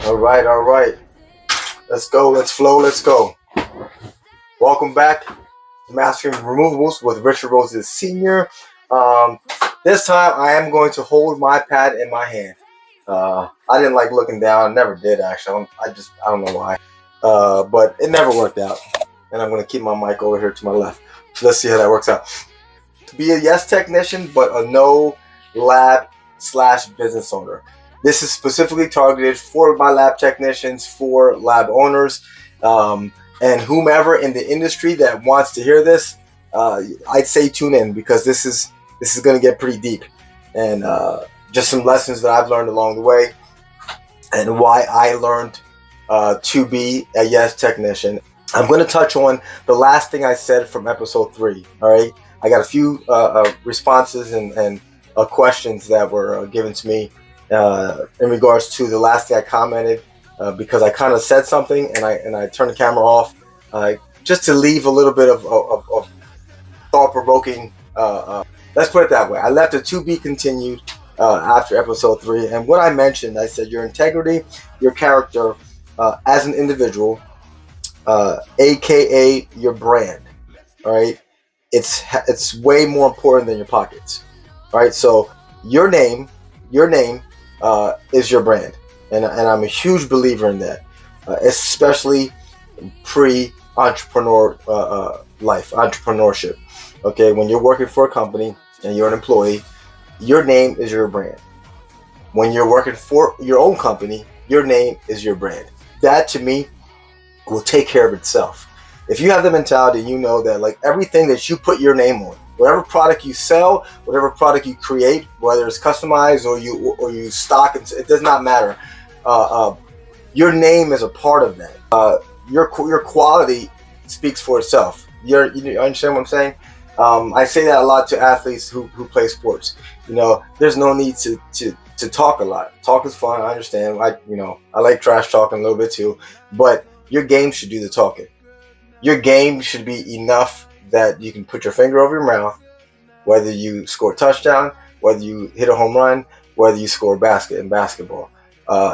All right. Let's go. Let's flow. Let's go. Welcome back to Mastering Removables with Richard Roses Sr. This time I am going to hold my pad in my hand. I didn't like looking down. Never did, actually. I don't know why. But it never worked out. And I'm going to keep my mic over here to my left. So let's see how that works out. To be a yes technician, but a no lab/business owner. This is specifically targeted for my lab technicians, for lab owners, and whomever in the industry that wants to hear this. I'd say tune in, because this is going to get pretty deep, and just some lessons that I've learned along the way, and why I learned to be a yes technician. I'm going to touch on the last thing I said from episode 3. All right, I got a few responses and questions that were given to me in regards to the last thing I commented, because I kind of said something and I turned the camera off, just to leave a little bit of thought-provoking. Let's put it that way. I left it to be continued after episode 3, and what I mentioned, I said your integrity, your character as an individual, aka your brand. All right, it's way more important than your pockets. All right, so your name is your brand, and I'm a huge believer in that, especially pre-entrepreneur entrepreneurship. Okay, when you're working for a company and you're an employee, your name is your brand. When you're working for your own company, your name is your brand. That, to me, will take care of itself. If you have the mentality, you know that like everything that you put your name on, whatever product you sell, whatever product you create, whether it's customized or you stock, it does not matter. Your name is a part of that. Your quality speaks for itself. You understand what I'm saying? I say that a lot to athletes who play sports. You know, there's no need to talk a lot. Talk is fun. I understand. I like trash talking a little bit too, but your game should do the talking. Your game should be enough that you can put your finger over your mouth, whether you score a touchdown, whether you hit a home run, whether you score a basket in basketball.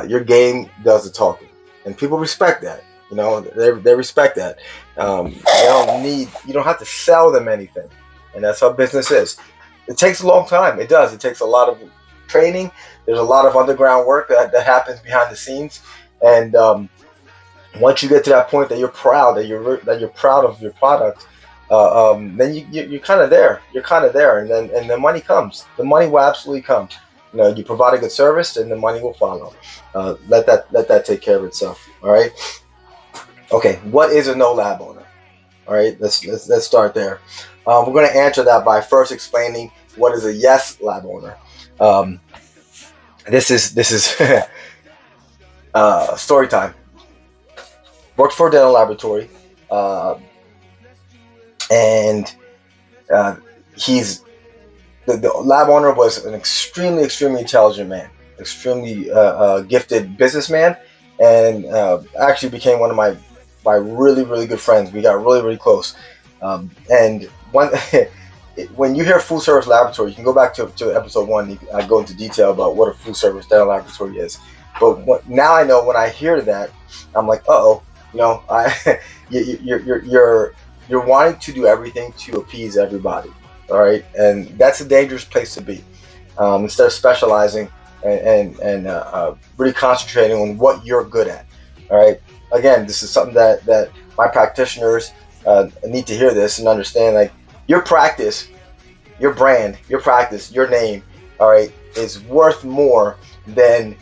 Your game does the talking, and people respect that. You know, they respect that. You don't have to sell them anything, and that's how business is. It takes a long time. It does. It takes a lot of training. There's a lot of underground work that happens behind the scenes, and once you get to that point that you're proud of your product, then you're kind of there. You're kind of there, and then the money comes. The money will absolutely come. You know, you provide a good service, and the money will follow. Let that take care of itself. All right. Okay. What is a no lab owner? All right. Let's start there. We're going to answer that by first explaining what is a yes lab owner. This is story time. Worked for a dental laboratory, and he's the lab owner was an extremely intelligent man, extremely gifted businessman, and actually became one of my really good friends. We got really close, and when you hear full service laboratory, you can go back to episode 1. I go into detail about what a full service dental laboratory is, but now I know when I hear that, I'm like, uh-oh. You know, you're wanting to do everything to appease everybody, all right, and that's a dangerous place to be. Instead of specializing and really concentrating on what you're good at, all right. Again, this is something that my practitioners need to hear this and understand. Like your practice, your brand, your practice, your name, all right, is worth more than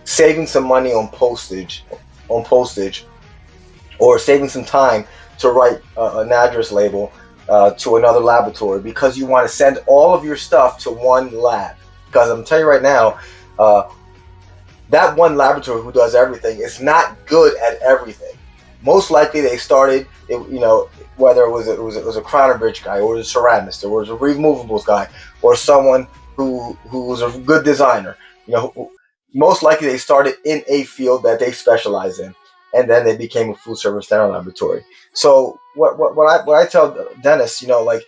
saving some money on postage, or saving some time to write an address label to another laboratory because you want to send all of your stuff to one lab. Because I'm telling you right now, that one laboratory who does everything is not good at everything. Most likely they started, whether it was a crown and bridge guy, or a ceramist, or was a removables guy, or someone who was a good designer. Most likely they started in a field that they specialize in, and then they became a full service dental laboratory. So what I tell dentists, like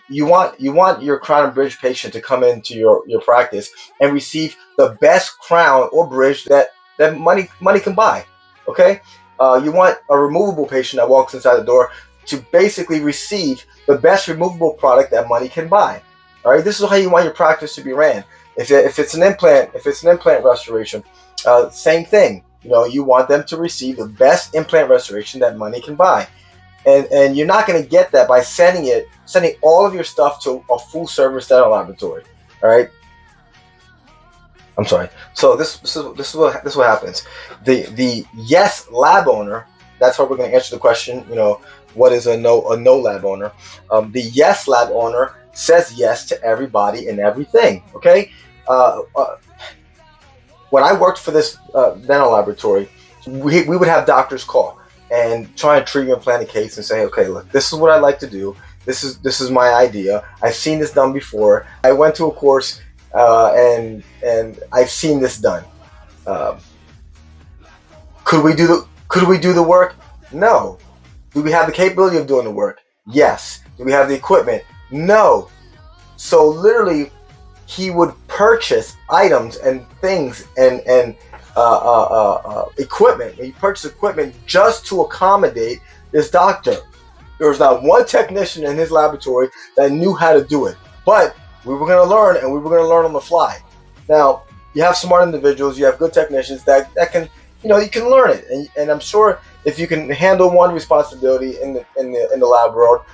you want your crown and bridge patient to come into your practice and receive the best crown or bridge that that money can buy. Okay, you want a removable patient that walks inside the door to basically receive the best removable product that money can buy. All right, this is how you want your practice to be ran. If it's an implant, restoration, same thing. You know, you want them to receive the best implant restoration that money can buy, and you're not going to get that by sending all of your stuff to a full service dental laboratory. All right. I'm sorry. So this is what happens. The yes lab owner. That's how we're going to answer the question. You know, what is a no lab owner? The yes lab owner says yes to everybody and everything. Okay. When I worked for this dental laboratory, we would have doctors call and try and treat and plan a case and say, okay, look, this is what I'd like to do. This is my idea. I've seen this done before. I went to a course and I've seen this done. Could we do the work? No. Do we have the capability of doing the work? Yes. Do we have the equipment? No. So literally, he would purchase items and things and equipment. He purchased equipment just to accommodate this doctor. There was not one technician in his laboratory that knew how to do it. But we were going to learn, and we were going to learn on the fly. Now, you have smart individuals, you have good technicians that can, you can learn it. And I'm sure if you can handle one responsibility in the lab world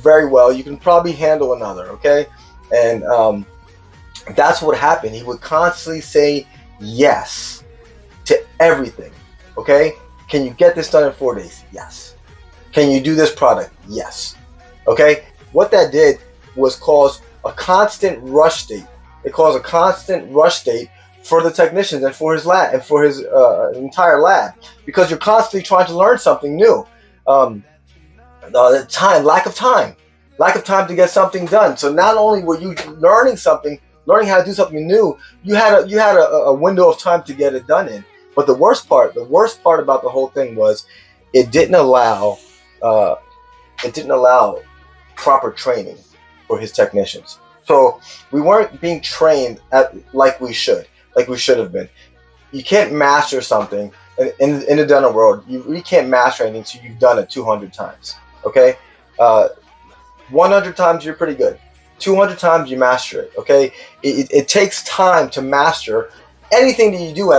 very well, you can probably handle another, okay? And that's what happened. He would constantly say yes to everything, okay? Can you get this done in 4 days? Yes. Can you do this product? Yes. Okay? What that did was cause a constant rush state. It caused a constant rush state for the technicians and for his lab and for his entire lab, because you're constantly trying to learn something new. Lack of time to get something done. So not only were you learning how to do something new, you had a window of time to get it done in. But the worst part about the whole thing was it didn't allow proper training for his technicians. So we weren't being trained like we should have been. You can't master something in the dental world. You really can't master anything until you've done it 200 times. Okay, 100 times you're pretty good. 200 times you master it. Okay, it takes time to master anything that you do.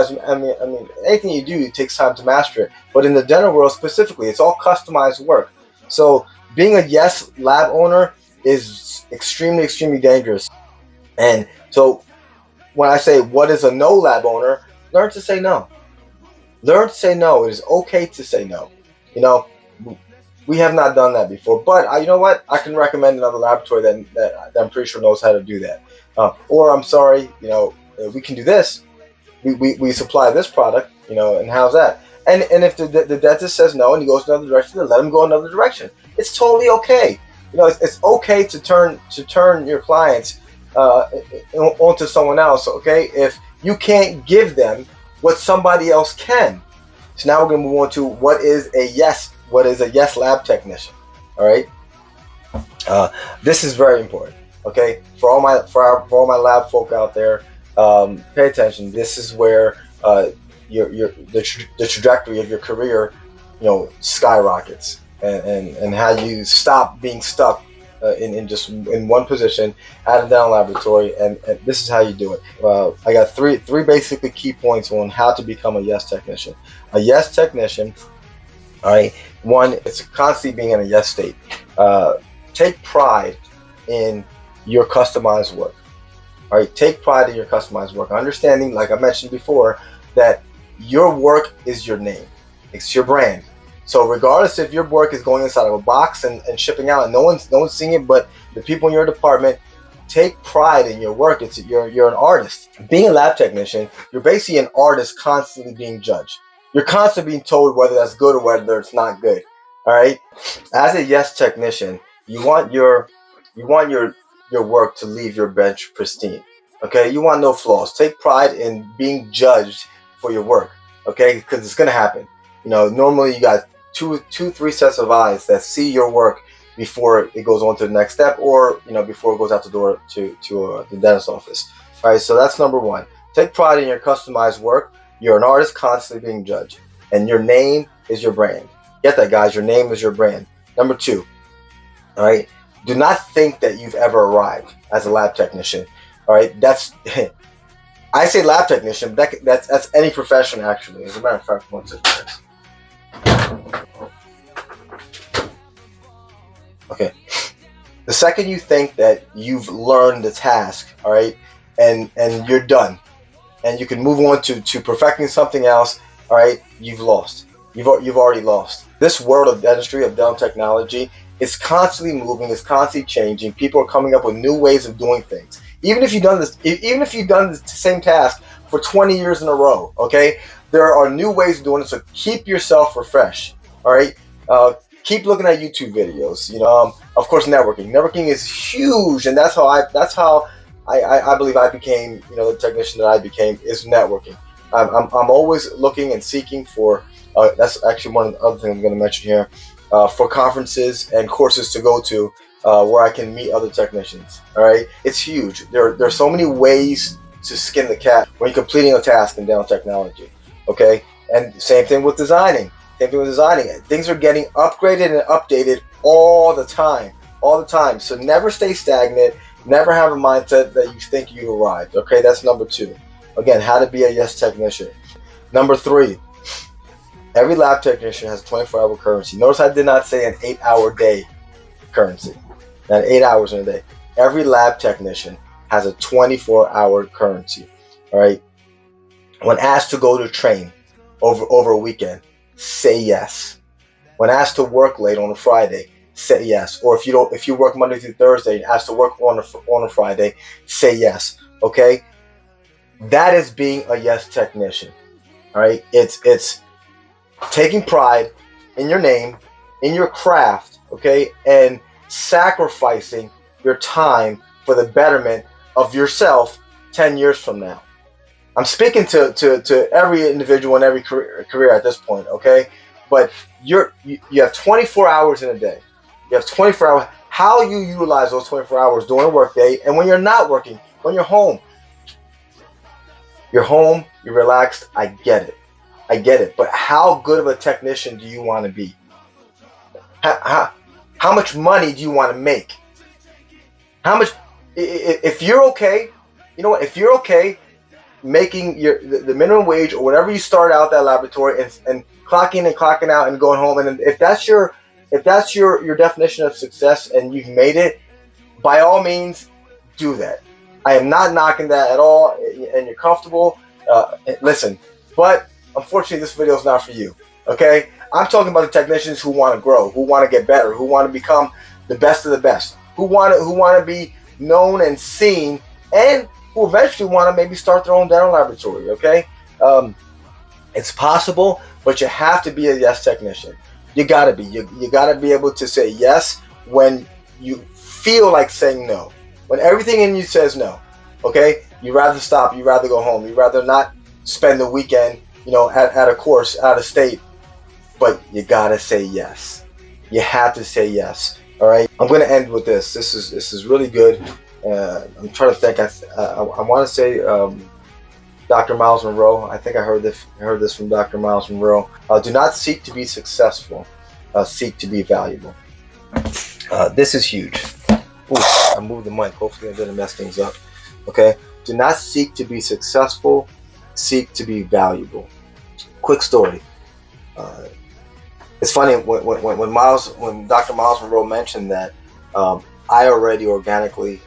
Anything you do, it takes time to master it. But in the dental world specifically, it's all customized work. So being a yes lab owner is extremely, extremely dangerous. And so when I say what is a no lab owner, learn to say no. Learn to say no. It is okay to say no. We have not done that before, but you know what? I can recommend another laboratory that I'm pretty sure knows how to do that. Or I'm sorry, we can do this. We supply this product, and how's that? And if the dentist says no and he goes another direction, then let him go another direction. It's totally okay. It's okay to turn your clients onto someone else. Okay, if you can't give them what somebody else can. So now we're going to move on to what is a yes lab technician. All right, this is very important. Okay, for all my lab folk out there, pay attention. This is where the trajectory of your career, skyrockets, and how you stop being stuck in one position at a dental laboratory, and this is how you do it. I got three basically key points on how to become a yes technician. A yes technician, all right. One, it's constantly being in a yes state. Take pride in your customized work. All right, take pride in your customized work. Understanding, like I mentioned before, that your work is your name. It's your brand. So regardless if your work is going inside of a box and shipping out, and no one's seeing it but the people in your department, take pride in your work. You're an artist. Being a lab technician, you're basically an artist constantly being judged. You're constantly being told whether that's good or whether it's not good. All right. As a yes technician, you want your work to leave your bench pristine. Okay. You want no flaws. Take pride in being judged for your work. Okay, because it's gonna happen. Normally you got three sets of eyes that see your work before it goes on to the next step, or before it goes out the door to the dentist office. All right. So that's number one. Take pride in your customized work. You're an artist constantly being judged, and your name is your brand. Get that, guys? Your name is your brand. Number 2, all right? Do not think that you've ever arrived as a lab technician. All right, that's I say lab technician, but that's any profession actually. As a matter of fact, one second. Okay. The second you think that you've learned the task, all right, and you're done, and you can move on to perfecting something else, all right, you've lost. You've already lost. This world of dentistry, of dental technology, is constantly moving. It's constantly changing. People are coming up with new ways of doing things. Even if you've done the same task for 20 years in a row, okay, there are new ways of doing it. So keep yourself refreshed. All right. Keep looking at YouTube videos. You know, of course, networking. Networking is huge, and that's how I believe I became, you know, the technician that I became, is networking. I'm always looking and seeking for. That's actually one of the other things I'm going to mention here, for conferences and courses to go to, where I can meet other technicians. All right, it's huge. There are so many ways to skin the cat when you're completing a task in dental technology. Okay, and same thing with designing. Things are getting upgraded and updated all the time. So never stay stagnant. Never have a mindset that you think you arrived. Okay, that's number 2. Again, how to be a yes technician. Number 3, every lab technician has a 24-hour currency. Notice I did not say an 8-hour day currency. Not 8 hours in a day. Every lab technician has a 24-hour currency. All right. When asked to go to train over a weekend, say yes. When asked to work late on a Friday, say yes. Or if you work Monday through Thursday and asked to work on a Friday, say yes. Okay, that is being a yes technician. All right, it's taking pride in your name, in your craft. Okay, and sacrificing your time for the betterment of yourself 10 years from now. I'm speaking to every individual in every career at this point, okay? But you have 24 hours in a day. You have 24 hours. How you utilize those 24 hours during a work day, and when you're not working, when you're home. You're home, you're relaxed, I get it. But how good of a technician do you want to be? How much money do you want to make? How much, if you're okay, you know what, if you're okay making the minimum wage or whatever you start out that laboratory and clocking in and clocking out and going home, and if that's your definition of success and you've made it, by all means do that. I am not knocking that at all, and you're comfortable, listen, but unfortunately this video is not for you. Okay, I'm talking about the technicians who want to grow, who want to get better, who want to become the best of the best, who want to be known and seen, and who eventually want to maybe start their own dental laboratory. Okay, it's possible, but you have to be a yes technician. You gotta be. You gotta be able to say yes when you feel like saying no. When everything in you says no. Okay, you rather stop. You rather go home. You rather not spend the weekend, you know, at a course out of state. But you gotta say yes. You have to say yes. All right. I'm gonna end with this. This is really good. I'm trying to think. I want to say Dr. Miles Monroe. I think I heard this from Dr. Miles Monroe. Do not seek to be successful. Seek to be valuable. This is huge. Ooh, I moved the mic. Hopefully I didn't mess things up. Okay. Do not seek to be successful. Seek to be valuable. Quick story. It's funny when Dr. Miles Monroe mentioned that, I already organically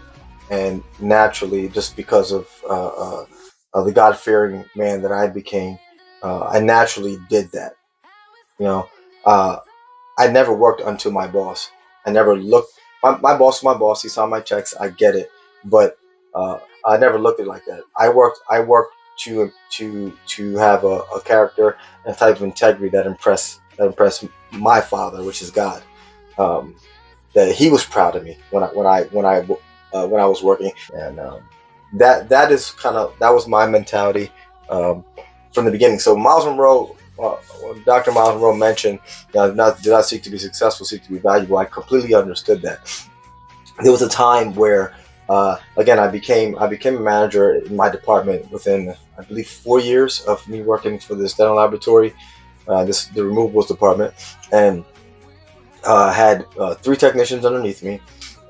and naturally, just because of the God-fearing man that I became, I naturally did that. You know, I never worked unto my boss. I never looked. My boss was my boss. He saw my checks. I get it, but I never looked at it like that. I worked to have a character and a type of integrity that impressed my Father, which is God. That He was proud of me when I was working, and that was my mentality from the beginning. So Miles Monroe, Dr. Miles Monroe mentioned, do not seek to be successful, seek to be valuable. I completely understood that. There was a time where Again, I became a manager in my department within, I believe, 4 years of me working for this dental laboratory, the removables department, and had 3 technicians underneath me,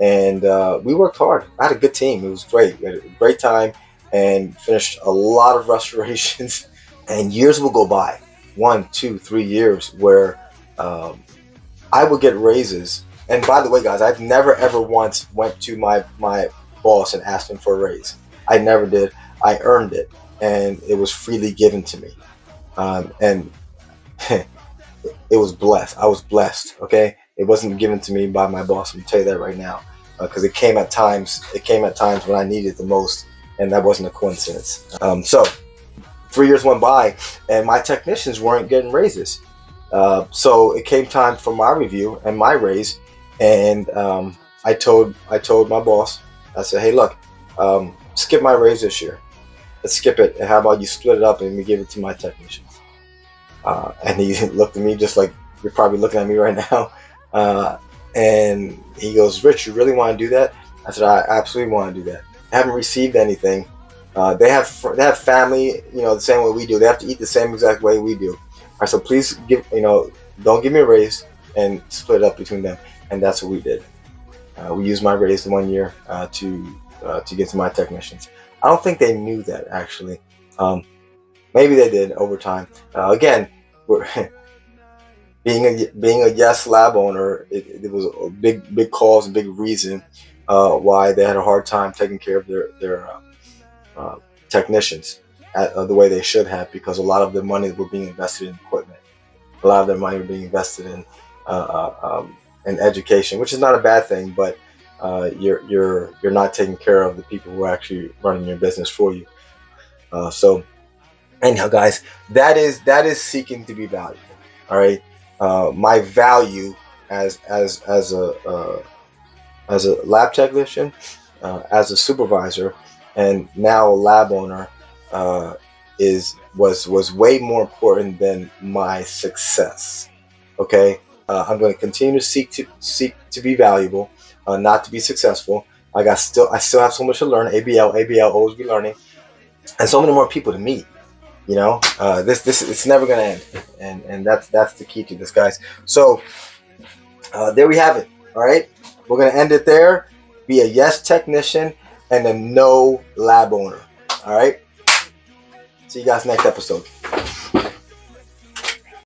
and we worked hard. I had a good team. It was great. We had a great time and finished a lot of restorations. And years will go by, 1, 2, 3 years, where I would get raises. And by the way, guys, I've never ever once went to my boss and asked him for a raise. I never did. I earned it, and it was freely given to me. And it was blessed. I was blessed. Okay, it wasn't given to me by my boss. I'm gonna tell you that right now, because it came at times. It came at times when I needed it the most, and that wasn't a coincidence. So 3 years went by, and my technicians weren't getting raises. So it came time for my review and my raise, and I told my boss. I said, "Hey, look, skip my raise this year. Let's skip it. And how about you split it up and we give it to my technicians?" And he looked at me just like you're probably looking at me right now. And he goes, "Rich, you really want to do that?" I said, "I absolutely want to do that. I haven't received anything. They have family, the same way we do. They have to eat the same exact way we do. I said, please don't give me a raise and split it up between them." And that's what we did. We used my raise in 1 year to get to my technicians. I don't think they knew that, actually. Maybe they did over time. Again, being a Yes lab owner, it was a big cause, a big reason why they had a hard time taking care of their technicians the way they should have, because a lot of their money were being invested in equipment. A lot of their money were being invested in education, which is not a bad thing, but you're not taking care of the people who are actually running your business for you. So anyhow, guys, that is seeking to be valuable. All right, my value as a lab technician, as a supervisor, and now a lab owner, was way more important than my success. Okay, I'm going to continue to seek to be valuable, not to be successful. I still have so much to learn. ABL, always be learning, and so many more people to meet. This it's never going to end, and that's the key to this, guys. So there we have it. All right, we're going to end it there. Be a yes technician and a no lab owner. All right. See you guys next episode.